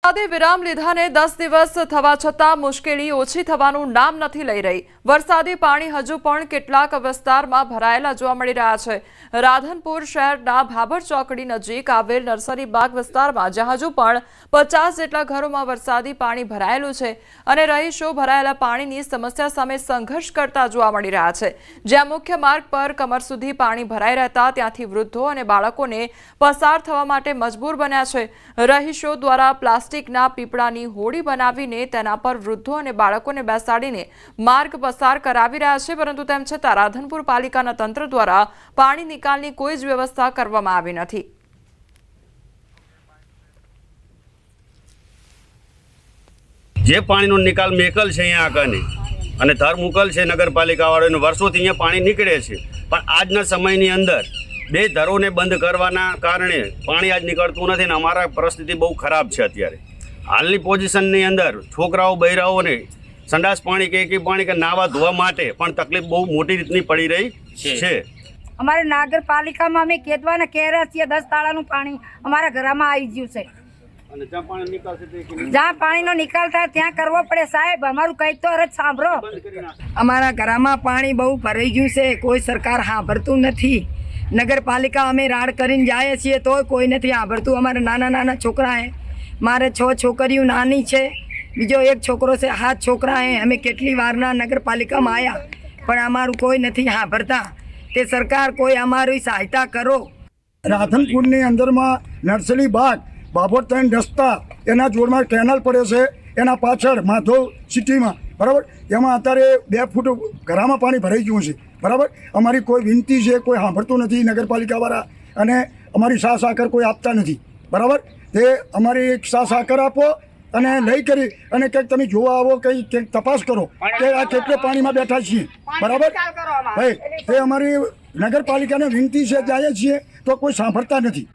વરસાદે વિરામ લીધાને 10 દિવસ થવા છતાં મુશ્કેલી ઓછી થવાનું નામ નથી લઈ રહી। વરસાદી પાણી હજુ પણ કેટલાક વિસ્તારમાં ભરાયેલા જોવા મળી રહ્યા છે। રાધનપુર શહેરના ભાભર ચોકડી નજીક આવેલ નર્સરી બાગ વિસ્તારમાં જ્યાં હજુ પણ 50 જેટલા ઘરોમાં વરસાદી પાણી ભરાયેલું છે અને રહીશો ભરાયેલા પાણીની સમસ્યા સામે સંઘર્ષ કરતા જોવા મળી રહ્યા છે। જ્યાં મુખ્ય માર્ગ પર કમર સુધી પાણી ભરાઈ રહેતા ત્યાંથી વૃદ્ધો અને બાળકોને પસાર થવા માટે મજબૂર બન્યા છે। રહીશો દ્વારા પ્લાસ્ટિકના પીપળાની હોડી બનાવીને તેના પર વૃદ્ધો અને બાળકોને બેસાડીને માર્ગ પસાર કરાવી રહ્યા છે, પરંતુ તેમ છતાં રાધનપુર પાલિકાના તંત્ર દ્વારા પાણી નિકાલની કોઈ જ વ્યવસ્થા કરવામાં આવી નથી। જે પાણીનો નિકાલ મેકલ છે અહીંયા આગળની અને ધરમુકલ છે નગરપાલિકાવાળાને વર્ષોથી અહીંયા પાણી નીકળે છે, પણ આજના સમયની અંદર બે ધરોને બંધ કરવાના કારણે પાણી આજ નીકળતું નથી ને અમારા પરિસ્થિતિ બહુ ખરાબ છે। અત્યારે હાલની પોઝિશનની અંદર છોકરાઓ બૈરાઓને સંડાસ પાણી કે પાણી કે નાવા ધોવા માટે પણ તકલીફ બહુ મોટી રીતની પડી રહી છે। અમારે નગરપાલિકામાં અમે કેદવાના કહેરા છીએ 10 તાળાનું પાણી અમારા ઘરમાં આવી ગયું છે અને જ્યાં પાણી નિકાલ છે જ્યાં પાણીનો નિકાલ થાય ત્યાં કરવો પડે। સાહેબ અમારું કંઈક તો અરજ સાંભળો। અમારા ઘરમાં પાણી બહુ ભરાઈ ગયું છે, કોઈ સરકાર સાંભળતું નથી। નગરપાલિકા અમે રાડ કરીને જઈએ છીએ તો કોઈ નથી સાંભળતું। અમારે નાના નાના છોકરા હે, મારે 6 છોકરીઓ નાની છે, બીજો એક છોકરો છે, 7 છોકરા હે। અમે કેટલી વારના નગરપાલિકામાં આવ્યા પણ અમારું કોઈ નથી સાંભળતા। તે સરકાર કોઈ અમારી સહાયતા કરો। રાધનપુરની અંદરમાં નર્સરી બાગ બાભોર 3 રસ્તા એના જોડમાં કેનાલ પડે છે, એના પાછળ માધવ સિટીમાં બરાબર એમાં અત્યારે 2 ફૂટ ઘરામાં પાણી ભરાઈ ગયું છે બરાબર। અમારી કોઈ વિનંતી છે કોઈ સાંભળતું નથી નગરપાલિકાવાળા, અને અમારી સાહ સાકર કોઈ આપતા નથી બરાબર। તે અમારી સાહ સાકર આપો અને લઈ કરી અને કંઈક તમે જોવા આવો, કંઈક તપાસ કરો કે આ કેટલે પાણીમાં બેઠા છીએ બરાબર ભાઈ। તે અમારી નગરપાલિકાને વિનંતી છે, જાય છીએ તો કોઈ સાંભળતા નથી।